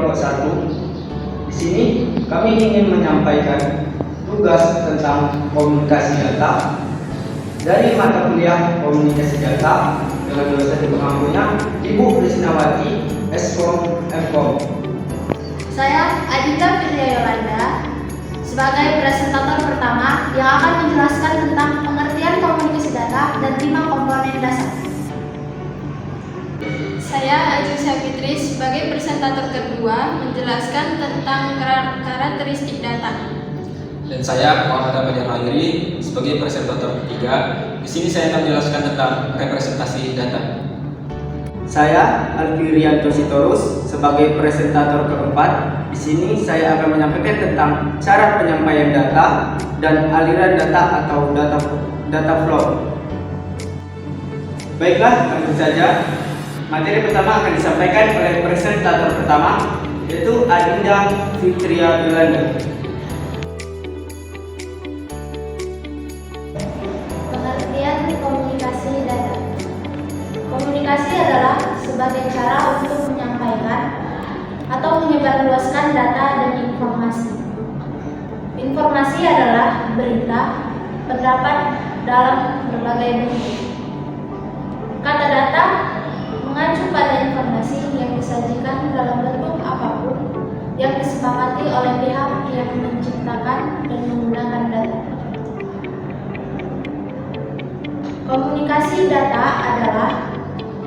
kelompok 1. Di sini kami ingin menyampaikan tugas tentang komunikasi data dari mata kuliah komunikasi data dengan dosen pengampunya Ibu Krisnawati Eskom Mkom. Saya Adita Firya Yolanda sebagai presentator pertama yang akan menjelaskan tentang pengertian komunikasi data dan 5 komponen dasar. Saya Aziza Fitri sebagai presentator kedua menjelaskan tentang karakteristik data. Dan saya Muhammad Ahmad Al-Aghiri sebagai presentator ketiga. Di sini saya akan menjelaskan tentang representasi data. Saya Alfirianto Sitorus sebagai presentator keempat. Di sini saya akan menyampaikan tentang cara penyampaian data dan aliran data atau data flow. Baiklah, langsung saja. Materi pertama akan disampaikan oleh presentator pertama, yaitu Adinda Fitria Yolanda. Pengertian komunikasi data. Komunikasi adalah sebagai cara untuk menyampaikan atau menyebarluaskan data dan informasi. Informasi adalah berita, pendapat dalam berbagai bentuk. Kata data mengacu pada informasi yang disajikan dalam bentuk apapun yang disepakati oleh pihak yang menciptakan dan menggunakan data. Komunikasi data adalah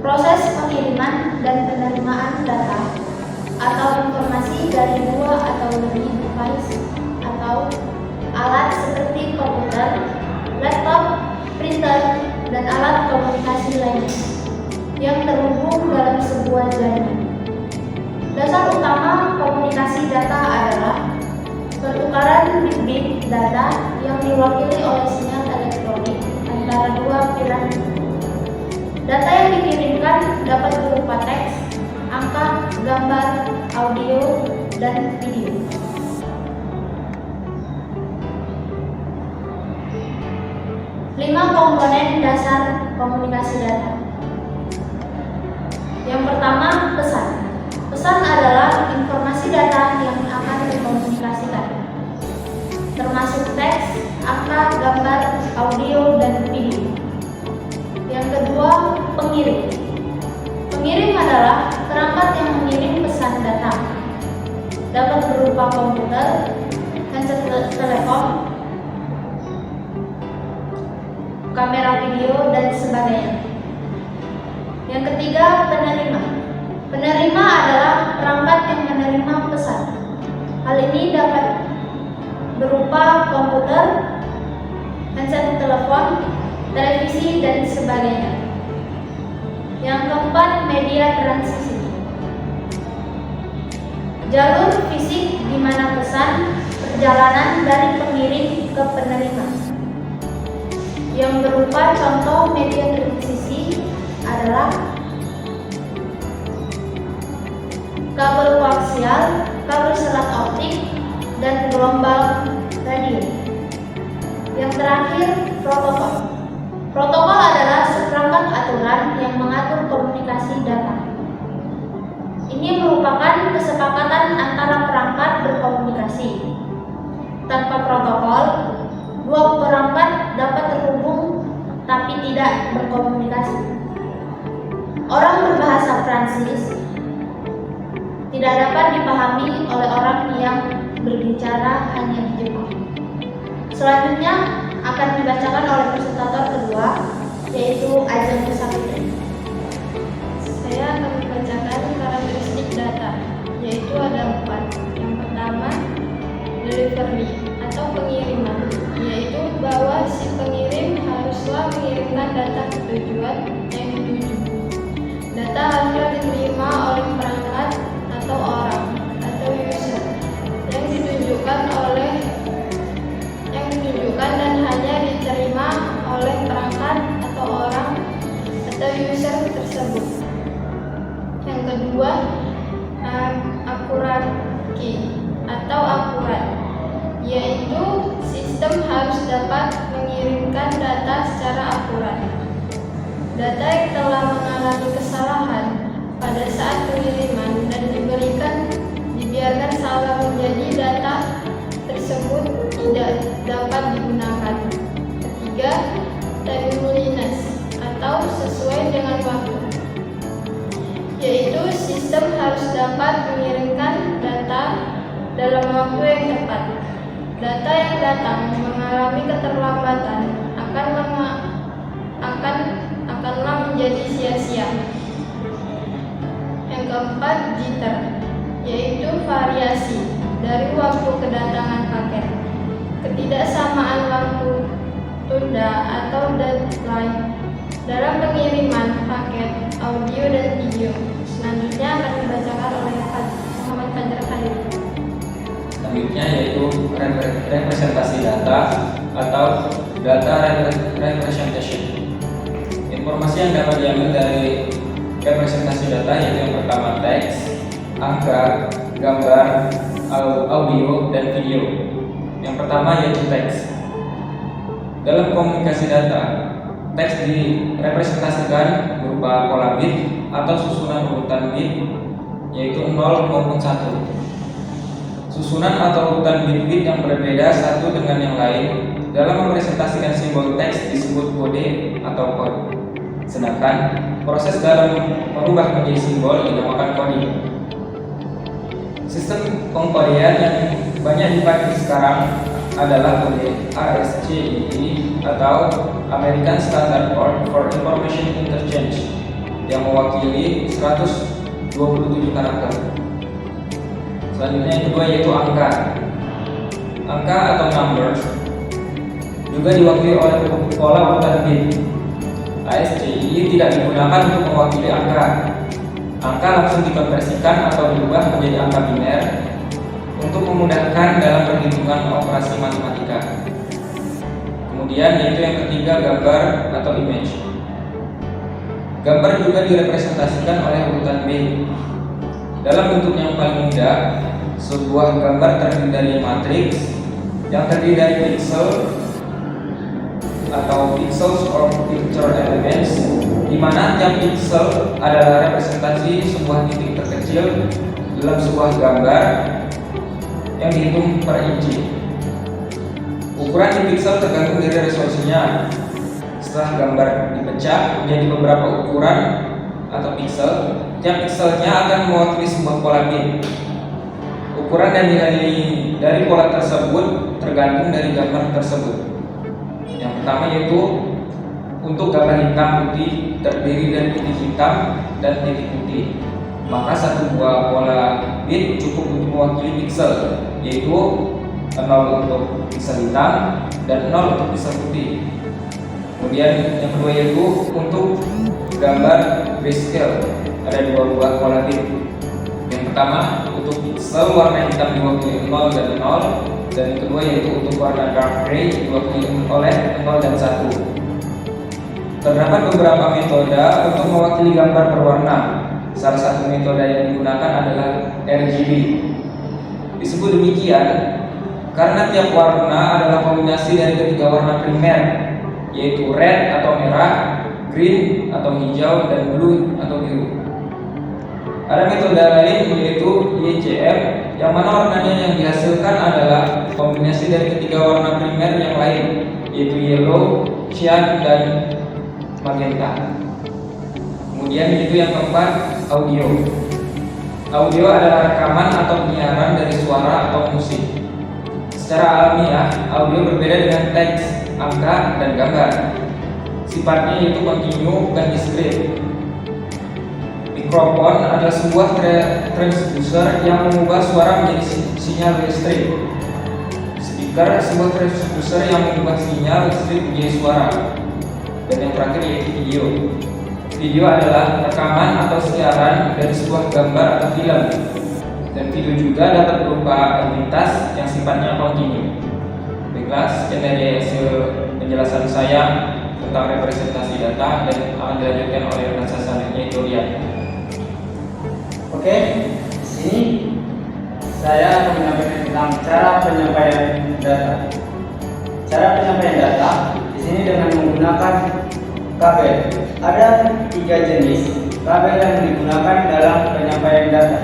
proses pengiriman dan penerimaan data atau informasi dari dua atau lebih device atau alat seperti komputer, laptop, printer, dan alat komunikasi lainnya yang terhubung dalam sebuah jaringan. Dasar utama komunikasi data adalah pertukaran bit-bit data yang diwakili oleh sinyal elektronik antara dua pilar. Data yang dikirimkan dapat berupa teks, angka, gambar, audio, dan video. Lima komponen dasar komunikasi data. Yang pertama, pesan. Pesan adalah informasi data yang akan dikomunikasikan, termasuk teks, angka, gambar, audio, dan video. Yang kedua, pengirim. Pengirim adalah perangkat yang mengirim pesan data. Dapat berupa komputer, handset telepon, kamera video, dan sebagainya. Yang ketiga, penerima. Penerima adalah perangkat yang menerima pesan. Hal ini dapat berupa komputer, handset telepon, televisi, dan sebagainya. Yang keempat, media transisi. Jalur fisik di mana pesan perjalanan dari pengirim ke penerima. Yang berupa contoh media transisi adalah kabel koaksial, kabel serat optik, dan gelombang radio. Yang terakhir, protokol. Protokol adalah seperangkat aturan yang mengatur komunikasi data. Ini merupakan kesepakatan antara perangkat berkomunikasi. Tanpa protokol, dua perangkat dapat terhubung tapi tidak berkomunikasi. Orang berbahasa Prancis tidak dapat dipahami oleh orang yang berbicara hanya di Jepang. Selanjutnya akan dibacakan oleh presentator kedua, yaitu Aziza Fitri. Saya akan membacakan karakteristik data, yaitu ada 4. Yang pertama, delivery atau pengiriman, yaitu bahwa si pengirim haruslah mengirimkan data ke tujuan yang dituju. Data haruslah diterima oleh perangkat atau orang atau user yang ditunjukkan dan hanya diterima oleh perangkat atau orang atau user tersebut. Yang kedua, akurat atau akurat, yaitu sistem harus dapat mengirimkan data secara akurat. Data yang telah mengalami kesalahan pada saat pengiriman dan diberikan menjadi data tersebut tidak dapat digunakan. Ketiga, timeliness atau sesuai dengan waktu, yaitu sistem harus dapat mengirimkan data dalam waktu yang tepat. Data yang datang mengalami keterlambatan akanlah menjadi sia-sia. Yang keempat, jitter, yaitu variasi dari waktu kedatangan paket. Ketidaksamaan waktu tunda atau deadline dalam pengiriman paket audio dan video. Selanjutnya akan dibacakan oleh Muhammad Fajar Khalid. Selanjutnya yaitu representasi data atau data representation. Informasi yang dapat diambil dari representasi data yaitu yang pertama teks, angka, gambar, audio, dan video. Yang pertama yaitu teks. Dalam komunikasi data, teks direpresentasikan berupa pola bit atau susunan urutan bit yaitu 0 maupun 1. Susunan atau urutan bit-bit yang berbeda satu dengan yang lain dalam merepresentasikan simbol teks disebut kode atau code. Sedangkan proses dalam merubah menjadi simbol dinamakan coding. Sistem pengkodean yang banyak dipakai sekarang adalah kode ASCII atau American Standard Code for Information Interchange yang mewakili 127 karakter. Selanjutnya yang kedua yaitu angka. Angka atau numbers juga diwakili oleh pola urutan bit. ASCII tidak digunakan untuk mewakili angka. Angka langsung dikonversikan atau diubah menjadi angka biner untuk memudahkan dalam perhitungan operasi matematika. Kemudian yaitu yang ketiga gambar atau image. Gambar juga direpresentasikan oleh urutan B. Dalam bentuk yang paling mudah, sebuah gambar terdiri dari matriks yang terdiri dari pixel atau pixels or picture elements, di mana tiap pixel adalah representasi sebuah titik terkecil dalam sebuah gambar yang dihitung per inci. Ukuran di pixel tergantung dari resolusinya. Setelah gambar dipecah menjadi beberapa ukuran atau pixel, tiap pixelnya akan mewakili sebuah pola bit. Ukuran dan nilai dari pola tersebut tergantung dari gambar tersebut. Yang pertama yaitu untuk gambar hitam putih terdiri dari titik hitam dan titik putih, maka satu buah pola bit cukup untuk mewakili pixel, yaitu 0 untuk pixel hitam dan 0 untuk pixel putih. Kemudian yang kedua yaitu untuk gambar grayscale, ada dua buah pola bit. Yang pertama untuk pixel warna hitam diwakili 0 dan 0, dan yang kedua yaitu untuk warna dark gray diwakili oleh 0 dan 1. Terdapat beberapa metode untuk mewakili gambar berwarna. Salah satu metode yang digunakan adalah RGB. Disebut demikian karena tiap warna adalah kombinasi dari ketiga warna primer, yaitu red atau merah, green atau hijau, dan blue atau biru. Ada metode lain yaitu YCM, yang mana warnanya yang dihasilkan adalah kombinasi dari ketiga warna primer yang lain, yaitu yellow, cyan, dan magenta. Kemudian itu yang keempat, audio. Audio adalah rekaman atau penyiaran dari suara atau musik. Secara alamiah, audio berbeda dengan teks, angka, dan gambar. Sifatnya yaitu kontinu, bukan diskrit. Mikrofon adalah sebuah transducer yang mengubah suara menjadi sinyal listrik. Speaker sebuah transducer yang mengubah sinyal listrik menjadi suara. Dan yang terakhir yaitu video. Video adalah rekaman atau siaran dari sebuah gambar atau film. Dan video juga dapat berupa entitas yang sifatnya kontinu. Baiklah, sekian dari hasil penjelasan saya tentang representasi data dan akan dilanjutkan oleh rekan selanjutnya itu Rian. Oke, di sini saya akan menyampaikan tentang cara penyampaian data. Cara penyampaian data di sini dengan menggunakan kabel. Ada 3 jenis kabel yang digunakan dalam penyampaian data.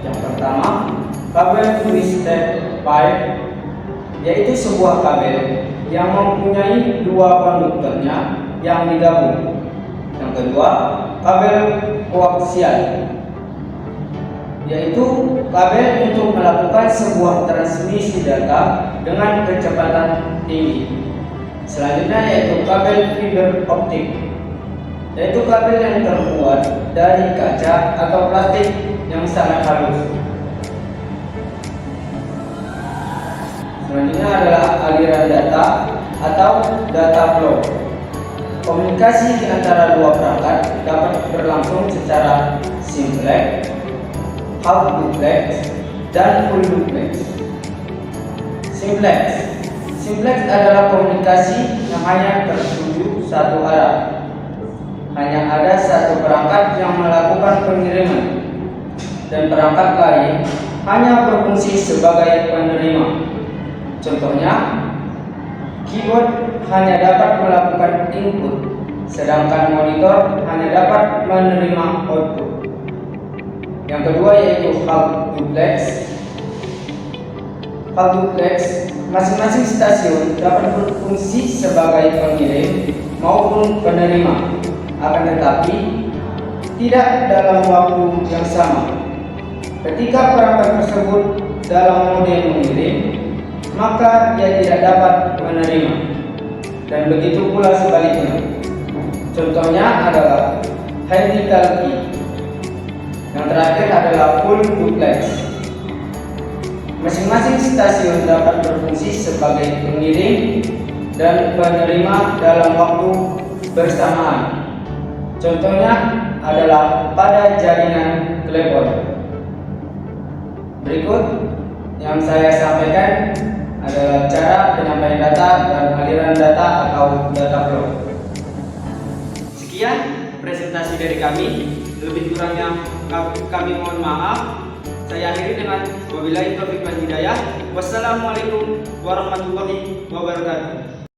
Yang pertama, Kabel twisted pipe yaitu sebuah kabel yang mempunyai dua konduktornya yang digabung. Yang kedua, kabel koaksial yaitu kabel untuk melakukan sebuah transmisi data dengan kecepatan tinggi. Selanjutnya yaitu kabel fiber optik, yaitu kabel yang terbuat dari kaca atau plastik yang sangat halus. Selanjutnya adalah aliran data atau data flow. Komunikasi di antara dua perangkat dapat berlangsung secara simplex, half duplex, dan full duplex. Simplex adalah komunikasi yang hanya tertuju satu arah. Hanya ada satu perangkat yang melakukan pengiriman, dan perangkat lain hanya berfungsi sebagai penerima. Contohnya, keyboard hanya dapat melakukan input, sedangkan monitor hanya dapat menerima output. Yang kedua yaitu half duplex. Half duplex, masing-masing stasiun dapat berfungsi sebagai pengirim maupun penerima, akan tetapi tidak dalam waktu yang sama. Ketika perangkat tersebut dalam mode mengirim, maka dia tidak dapat menerima, dan begitu pula sebaliknya. Contohnya adalah helical key. Yang terakhir adalah full duplex. Masing-masing stasiun dapat berfungsi sebagai pengirim dan penerima dalam waktu bersamaan. Contohnya adalah pada jaringan telepon. Berikut yang saya sampaikan adalah cara penyampaian data dan aliran data atau data flow. Sekian presentasi dari kami. Lebih kurangnya kami mohon maaf. Saya akhiri dengan wabillahi taufiq wal hidayah. Wassalamualaikum warahmatullahi wabarakatuh.